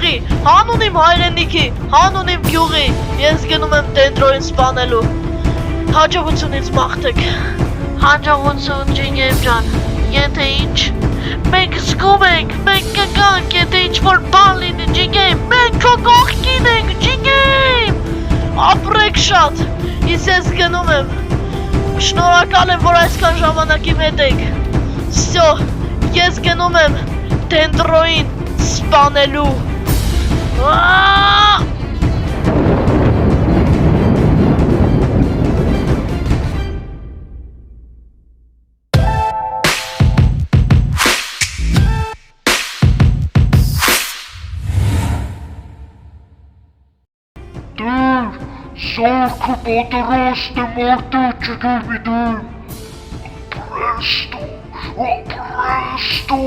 գյուղի, հանուն իմ հայրենիքի, հանուն իմ գյուղի, ես գնում եմ Դենդրոյին սպանելու։ Հաջողություն ինձ մաղթեք։ Հաջողություն Ջիգեյմ ջան, եթե ինչ, մենք զգում ենք, մենք կգանք, եթե ինչ-որ բան լինի Ջիգեյմ, մենք քո կողքին ենք Ջիգեյմ։ Ապրեք շատ, ես գնում եմ։ Շնորհակալ եմ, որ այսքան ժամանակի հետ եք։ Всё, ես գնում եմ Դենդրոյին սպանելու։ Zorko պատրաստ է մարդը Ջիգեյմի դեմ։ Ապրեստո,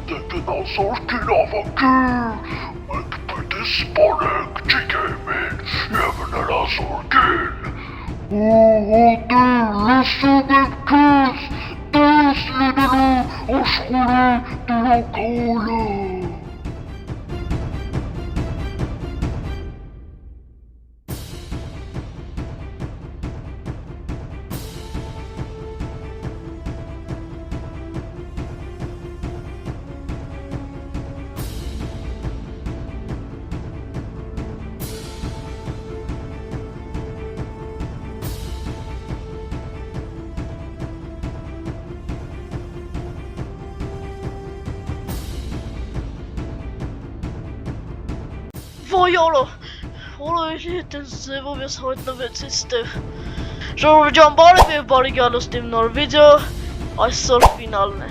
դե գնա զորքին ավակիր, մենք պետք է սպանենք Ջիգեյմին և նրա զորքին։ Դե լսում եմ քեզ, դες լինելու աշխարհի տիրակալը։ Ոյ օրը այդպես ձևով ես հայտնվեցի ստեղ։ Ժողովուրդ ջան, բարև և բարի գալուստ իմ նոր վիդեո, այսօր ֆինալն է։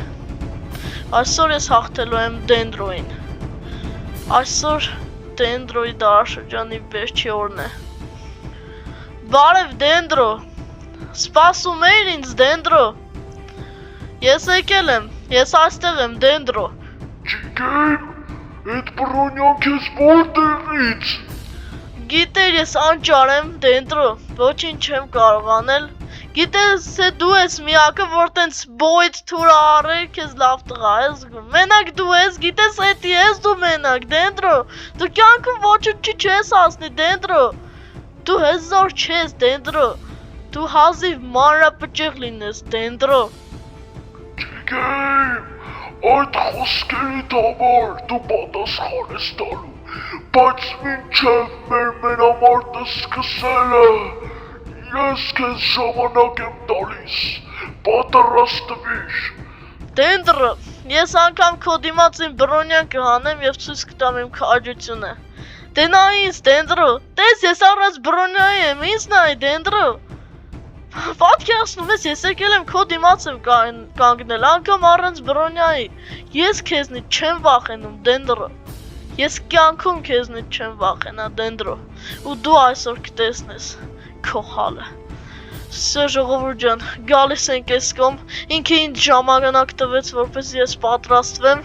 Այսօր ես հաղթելու եմ Դենդրոյին։ Այսօր Դենդրոյի դարաշրջանի վերջի օրն է։ Բարև Դենդրո, սպասում էիր ինձ Դենդրո։ Ես եկել եմ, ես այստեղ եմ Դենդրո։ Ջիգեյմ, այդ բռոնյան քեզ որտեղից։ Գիտեր ես անճար եմ Դենդրո, ոչինչ չեմ կարող անել։ Գիտես դու ես միակը, որ տենց բոյդ թուր առել, քեզ լավ տղա ես զգում։ Մենակ դու ես, գիտես էդի ես դու մենակ Դենդրո։ Դու կյանքում ոչինչ չես հասնի Դենդրո։ Դու հզոր չես Դենդրո։ Դու հազիվ մանրապճիղ լինես Դենդրո։ Ջիգեյմ, այդ խոսքերիդ համար դու պատասխան ես տալու, բայց մինչև մեր մենամարտը սկսելը, ես քեզ ժամանակ եմ տալիս, պատրաստվիր։ Դենդրո, ես անգամ քո դիմաց իմ բռոնյան կհանեմ և ցույց կտամ իմ քաջությունը։ Դե նա ինձ Դենդրո, տես ես առանց բռոնյայի եմ, ինձ նայ Դենդրո։ Պատկերացնում ես, ես եկել եմ քո դիմաց եմ կանգնել, անգամ առանց բռոնյայի։ Ես քեզնից չեմ վախենում Դենդրո։ Ես կյանքում քեզնից չեմ վախենա Դենդրո։ Ու դու այսօր կտեսնես քո հալը։ Սա ժողովուրդ ջան, գալիս ենք այս կողմ, ինքը ինձ ժամանակ տվեց, որպեսզի ես պատրաստվեմ,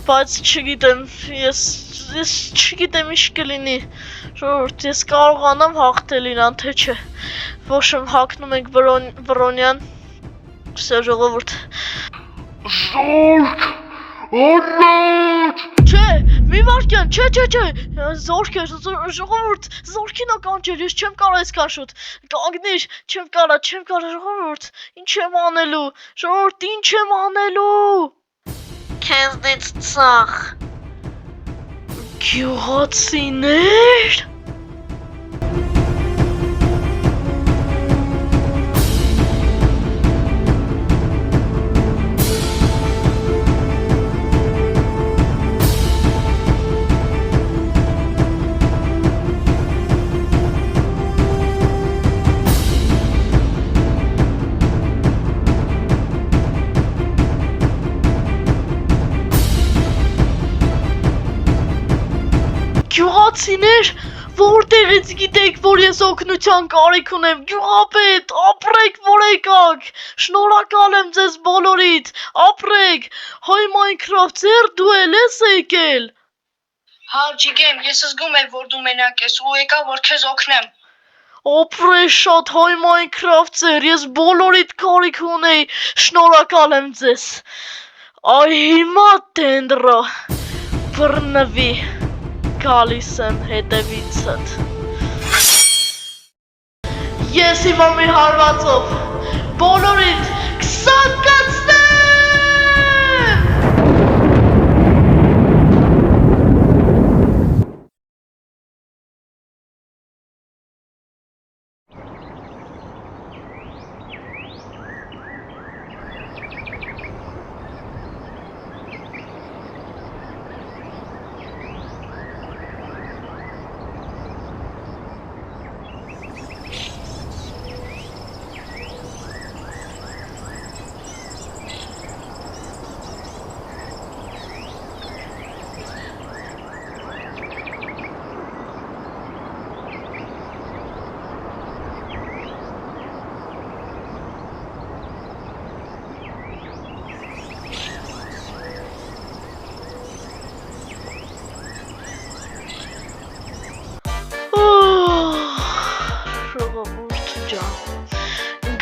բայց չգիտեմ, ես չգիտեմ ինչ կլինի։ Ժողովուրդ, ես կարողանամ հաղթել իրան, թե չէ։ Ոչ եմ հագնում ենք բռոնյան։ Սա ժողովուրդ։ Զորք, առաջ։ Չէ, մի վարկյան, չէ, զորք է, ժողովուրդ, զորքին ա կանչել, ես չեմ կարող այսքան շուտ, կանգնիր, չեմ կարող, ժողովուրդ, ինչ եմ անելու, ժողովուրդ, ինչ եմ անելու։ Քեզնից ծախ, գյուղացիներ։ Գյուղացիներ, որտեղից գիտեք, որ ես օգնության կարիք ունեմ, գյուղապետ, ապրեք, որ եկաք, շնորհակալ եմ ձեզ բոլորիդ, ապրեք, հայ Minecraft ձեր դու ես եկել։ Հա, Ջիգեյմ, ես զգում եմ, որ դու մենակ ես ու եկա, որ քեզ օգնեմ։ Ապրես շատ հայ Minecraft ձեր, ես բոլորիդ կարիք ունեի, շնորհակալ եմ ձեզ։ Այ հիմա Դենդրո, բռնվի։ գալիս եմ հետևիցդ։ Ես հիմա մի հարվածով բոլորիդ 20 կացնեմ։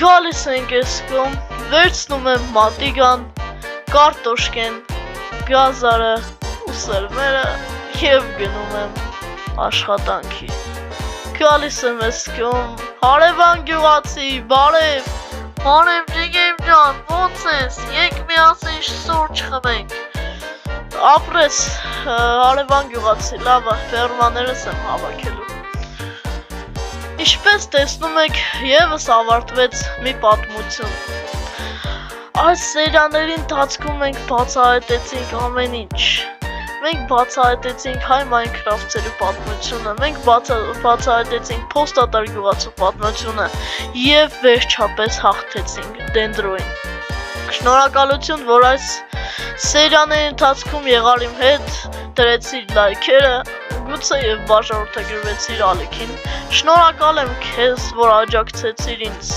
Գալիս ենք ես կողմ, վերցնում եմ մատիգան, կարտոշկեն, գազարը ու սերմերը և գնում եմ աշխատանքի։ Գալիս եմ ես կողմ, հարևան գյուղացի, բարև, բարև ջիգեմ ջան, ոնց ես, եկ միասին սուրճ խմենք։ Ապրես, հարևան գյուղացի, լավը, ֆերմաներս եմ հավաքելու։ Ինչպես տեսնում եք, ևս ավարտվեց մի պատմություն։ Այս սերիաների ընթացքում մենք բացահայտեցինք ամեն ինչ։ Մենք բացահայտեցինք հայ Minecraft-երի պատմությունը, մենք բացահայտեցինք փոստատար գյուղացու պատմությունը և վերջապես հաղթեցինք Դենդրոյին։ Շնորհակալություն, որ այս սերիաների ընթացքում եղար իմ հետ, դրեցիր լայքերը, գուցե և բաժանորդագրվեցիր ալիքին։ Շնորհակալ եմ քեզ, որ աջակցեցիր ինձ։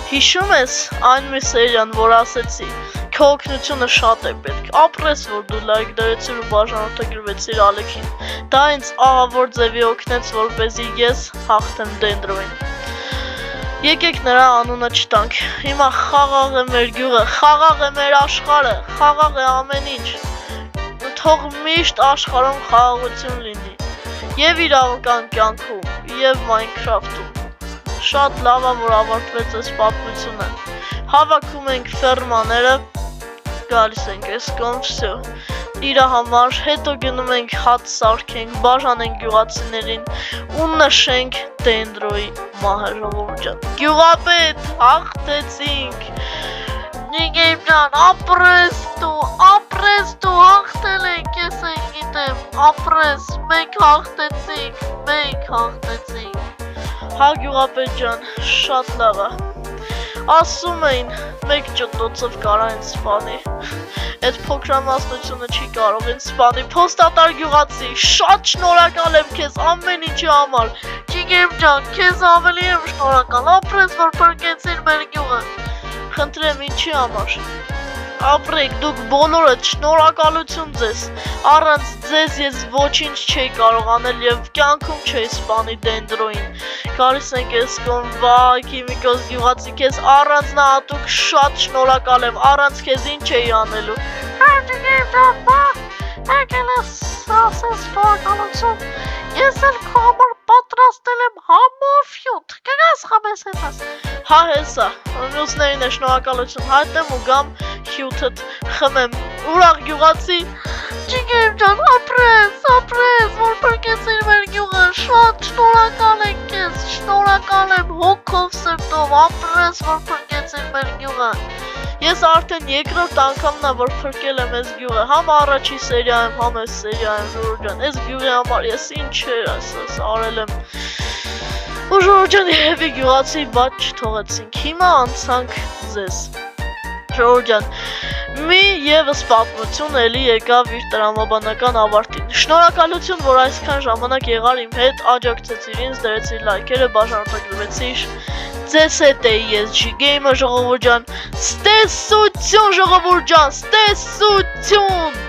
Հիշում ես այն մի սերիան, որ ասեցի, քո օգնությունը շատ է պետք, ապրես, որ դու լայք դրեցիր ու բաժանորդագրվեցիր ալիքին։ Դա ինձ ահավոր ձևի օգնեց, որպեսզի ես հաղթեմ Դենդրոյին։ Եկեք նրա անունը չտանք, հիմա խաղաղ է մեր գյուղը, խաղաղ է մեր աշխարհը, խաղաղ է ամեն ինչ։ Թող միշտ աշխարհում խաղաղություն լինի, և իրավական կյանքում, և Minecraft-ում։ Շատ լավ է, որ ավարտվեց այս պատմությունը։ Հավաքում ենք ֆերմաները, գալիս ենք այս կողմ, վсё։ Իրա համար, հետո գնում ենք հաց սարքենք, բաժանենք գյուղացիներին ու նշենք Դենդրոյի մահը, ժողովուրդ ջան։ Գյուղապետ, հաղթեցինք։ Ջիգեմ ջան, ապրես դու, հաղթել ենք, ես են գիտեմ, ապրես, մենք հաղթեցինք։ Հա գյուղապետ ջան, շատ լավ է։ Ասում էին, մեկ ճտոցով կարա ինձ սպանի, այդ փոքրամասնությունը չի կարող ինձ սպանի, փոստատար գյուղացի, շատ շնորհակալ եմ քեզ ամեն ինչի համար, ջիգեմ ջան, քեզ ավելի եմ շնորհակալ, ապրես, որ փրկեցիր մեր գյուղը, խնդրեմ ինչի համար, ապրեք, դուք բոլորդ շնորհակալություն ձեզ, առանց ձեզ ես ոչինչ չէի կարող անել և կյանքում չէի սպանի Դենդրոյին, գալիս ենք ես կողմ, վայ քիմիկոս գյուղացի, քեզ առանձնահատուկ շատ շնորհակալ եմ, առանց քեզ ինչ էի անելու։ Եկել ես ասես շնորհակալություն, ես էլ քո համար պատրաստել եմ համոֆյուտ, կգաս խմես հետս։ Հա հեսա, մյուսներին է շնորհակալություն հայտնեմ ու գամ հյութըդ խմեմ, ուրախ գյուղացի, ջիգեմ ջան, ապրես, որ փրկեցիր մեր գյուղը, շատ շնորհակալ եմ քեզ, շնորհակալ եմ հոգով սրտով, ապրես, որ փրկեցիր մեր գյուղը։ Ես արդեն երկրորդ անգամն է, որ փրկել եմ այս գյուղը, համ առաջի սերիայում, համ այս սերիայում, ժողովուրդ ջան, այս գյուղի համար ես ինչեր ասես արել եմ։ Ու ժողովուրդ ջան, եւի գյուղացի բաց չթողեցինք, հիմա անցանք ձեզ։ Ժողովուրդ ջան, մի ևս պատմություն էլի եկավ իր տրամաբանական ավարտին։ Շնորհակալություն, որ այսքան ժամանակ եղար իմ հետ, աջակցեցիր ինձ, դրեցիր լայքերը, բաժանորդագրվեցիր։ Ձեզ հետ էի ես Ջիգեյմը, ժողովուրդ ջան, ստեսություն, ժողովուրդ ջան, ստեսություն։